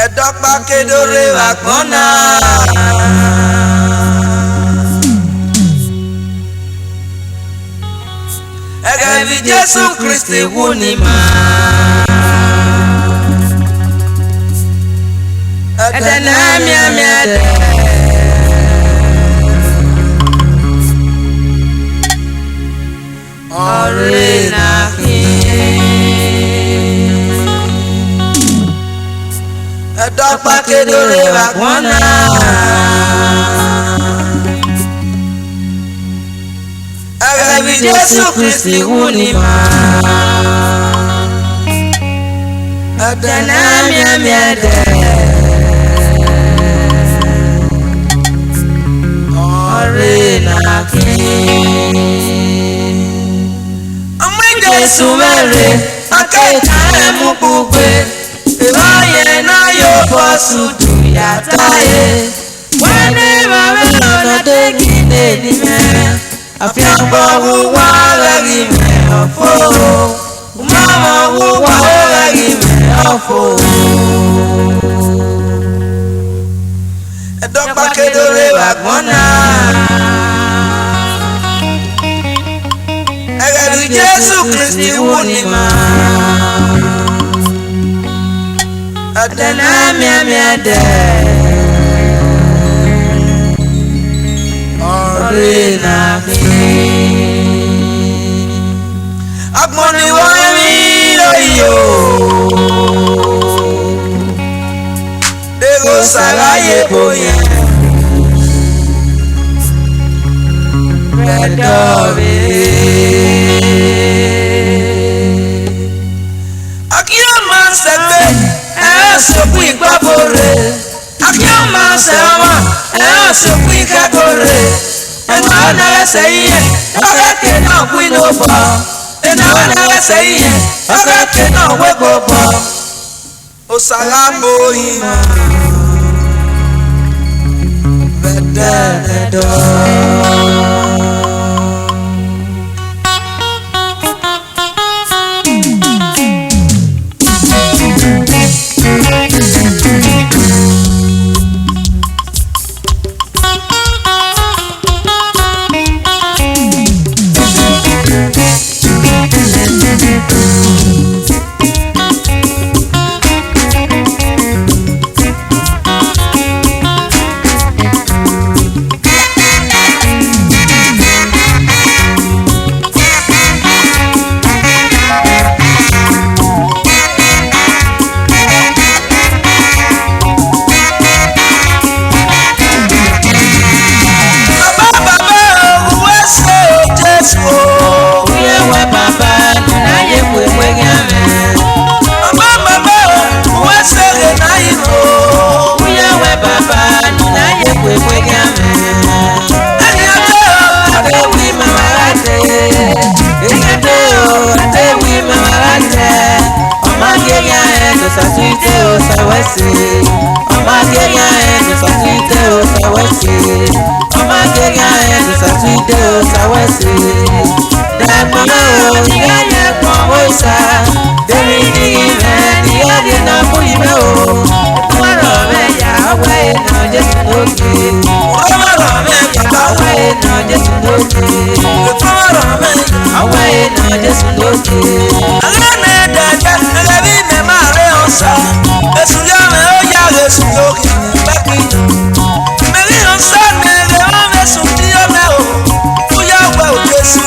Edokpa kedore wakona Egevi Jesu Kristi wunima Edena miamiade Orina Edokpa kedore wakona Egevi Jesu Kristi wunima Edena miamiade Orina Jesu mere akeka emu bugbe Ebaye na yo bosu du ya taye Wane mame lona teki nedi me Afiambo huwa lagi me ofo Umama huwa lagi me ofo Edokpa kedore wakona Egevi Jesu Kristi wunima Adena miamiade Orina Agboni wami loyo Dego saraye boye Redove Akiyama sebe Sopu igbabore Akiyama sewa Sopu ikakore Ena ese iye Akake na kwinobo Ena ese iye Akake na wegobo Osalambo ima Vededo Jesu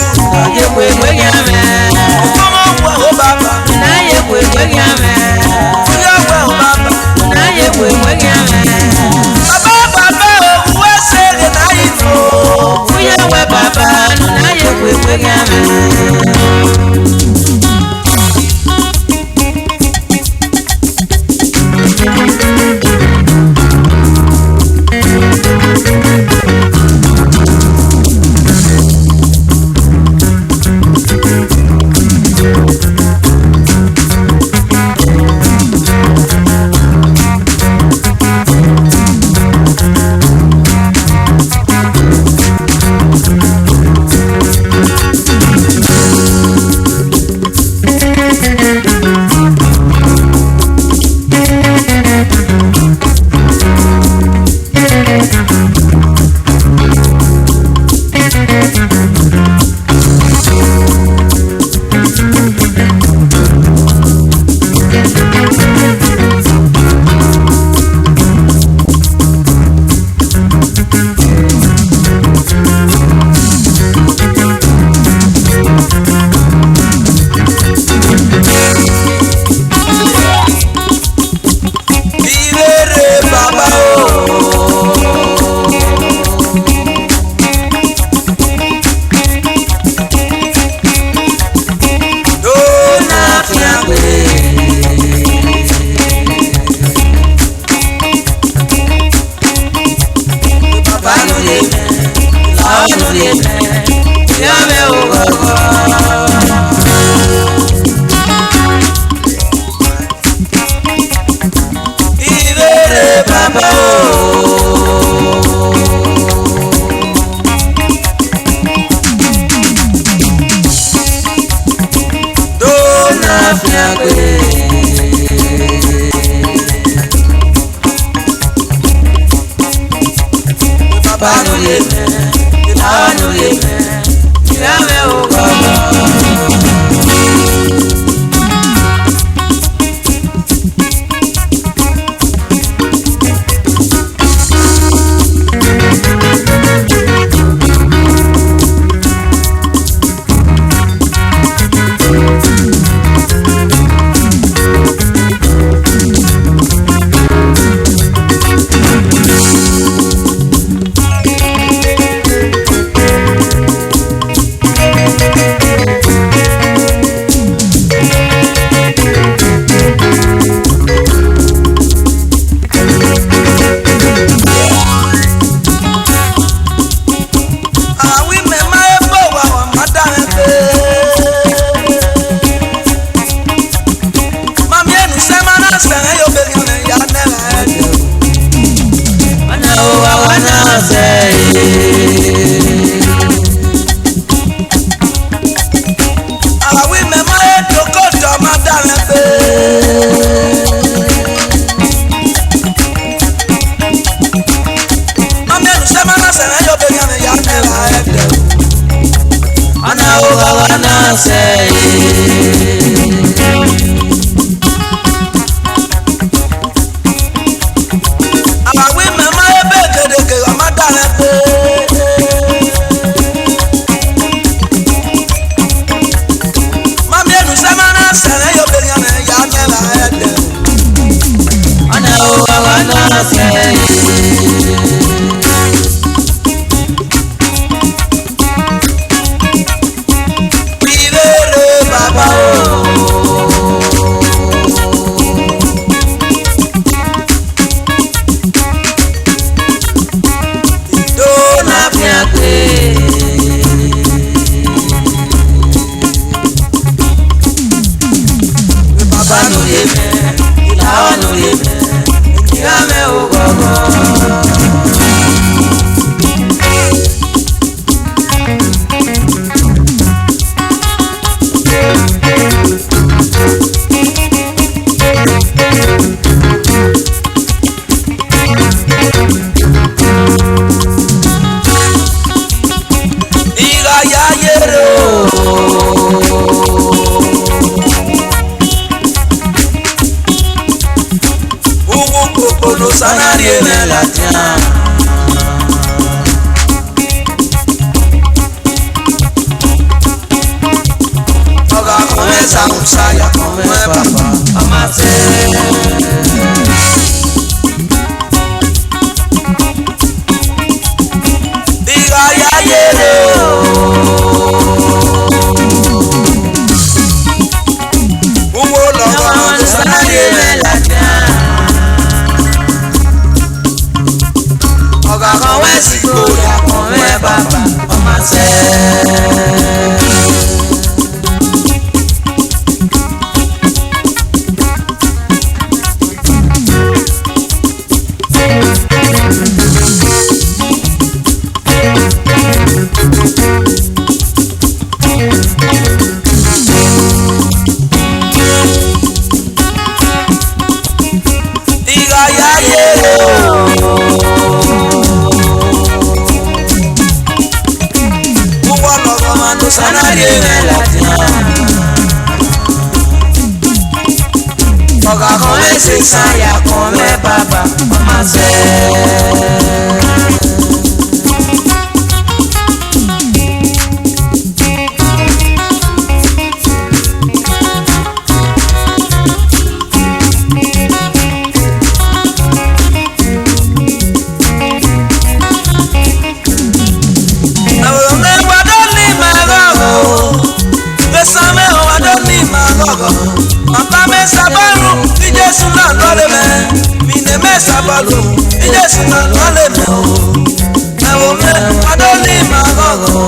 me wadoli magogo.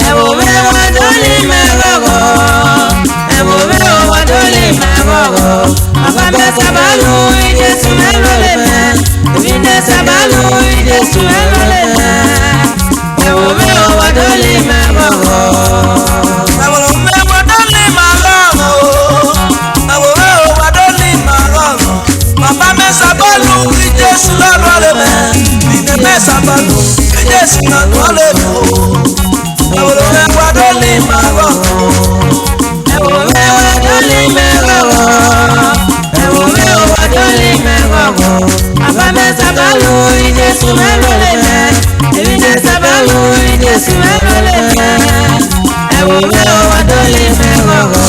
Ewo me wadoli magogo. Ewo me wadoli magogo. Papa me sabalu Jesu melole me. Vine sabalu Jesu melole me. Ewo me wadoli magogo. Ewo me wadoli magogo. Ewo me wadoli magogo. Papa me sabalu Jesu melole me. Vine me sabalu Jesu melole me. Ewo me wadoli magogo. Ewo me wadoli magogo. Ewo me wadoli magogo. Papa me sabalu Jesu melole me. Vine sabalu Jesu melole me. Ewo me wadoli magogo.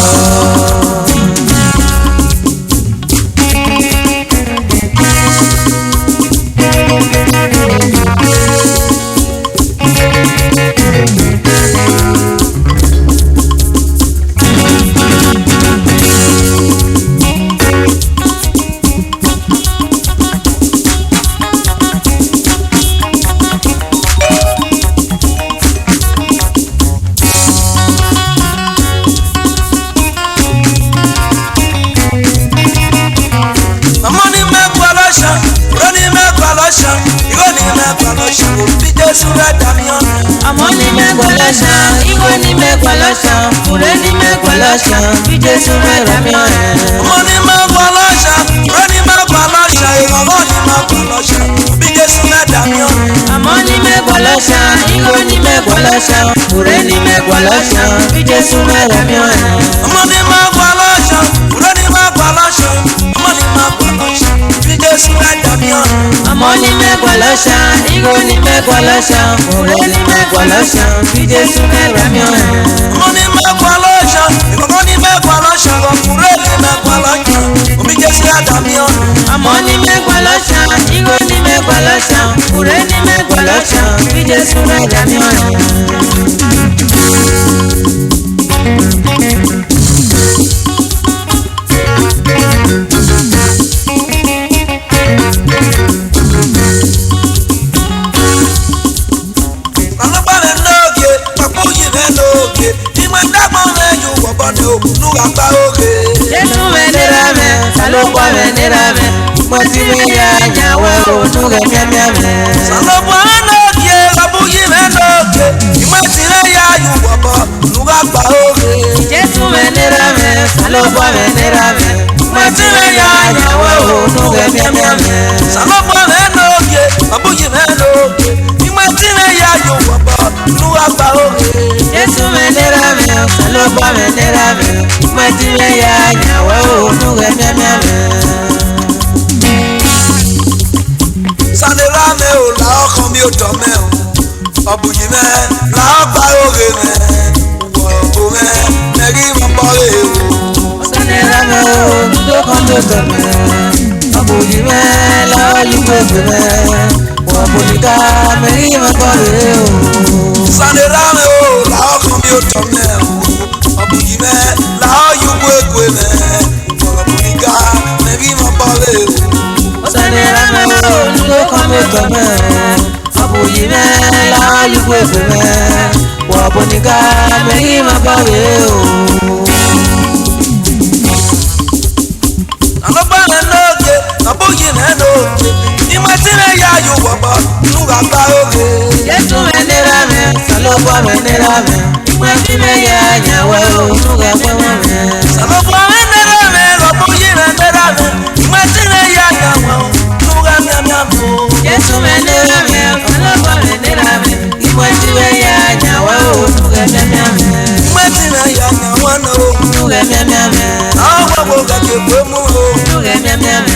Amoni me gwalosha, Igoni me gwalosha, Ureni me gwalosha, Jesu me damion. Amoni me gwalosha, Ureni me gwalosha, Igoni me gwalosha, Jesu me damion. Amoni me gwalosha, Igoni me gwalosha, Ureni me gwalosha, Jesu me damion. Amoni me gwalosha, Ureni me gwalosha, Amoni me gwalosha, Jesu me damion. Amoni me gwalosha, Igoni me gwalosha, Ureni me gwalosha, Jesu me damion. Amoni me gwalosha, Igoni me gwalosha, Ureni me gwalosha, Jesu me damion. Amoni me gwalosha, Igoni me gwalosha, Ureni me gwalosha, Jesu me damion. Jesu venderame, salopwa venderame, mwatime ya nyawe unuge miamiame. Salopwa vendoke, kabuyi vendoke, imwatime ya yuwaba, nuga paoge. Jesu venderame, salopwa venderame, mwatime ya nyawe unuge miamiame. Salopwa vendoke, kabuyi vendoke, imwatime ya yuwaba, nuga paoge. Jesu venderame, salopwa venderame, mwatime ya nyawe unuge miamiame. Sanderame o la ọkàn mi ò tọ́ mẹ́ o, ọ̀bùyí mẹ́ la ọgbà òge mẹ́, wọ̀ọ̀bù mẹ́ mẹ́rí mọ́ bọ́lẹ̀ o. Sanderame o lọ́kàn mi ò tọ́ mẹ́, ọ̀bùyí mẹ́ la ọ̀lùgbẹ̀gbẹ̀ mẹ́, wọ̀ọ̀bù nìka mẹ́rí mọ́ bọ́lẹ̀ o. Sanderame o la ọkàn mi ò tọ́ mẹ́ o, ọ̀bùyí mẹ́ la ọ̀lùgbẹ̀gbẹ̀ mẹ́, wọ̀ọ̀bù nìka mẹ́rí mọ́ bọ́lẹ̀ o. Sanderame o lọ́kàn mi ò tọ́ mẹ́, ọ̀bùyí mẹ́ la ọ̀lùgbẹ̀gbẹ̀ mẹ́, wọ̀ọ̀bù nìka mẹ́rí mọ́ bọ́lẹ̀ o. Alọ́gbàlẹ̀ n'oge, ọ̀bùyí mẹ́ n'oge, ìmọ̀tínẹ̀ ya yóò wọ̀bọ̀ n'ụwa gba oge. Jesu venderame, salopwa venderame, mwatime ya nyawe unuge miamiame. Salopwa venderame, ọ̀bùyí venderame, ìmọ̀tínẹ̀ ya yàwọ̀ n'ụwa miamiamo. Jesu venderame, salopwa venderame, mwatime ya nyawe unuge miamiame. Ìmọ̀tínẹ̀ ya yàwọ̀ n'o. Unuge miamiame, Àwọn gbogbo gàgé gbé mú o. unuge miamiame.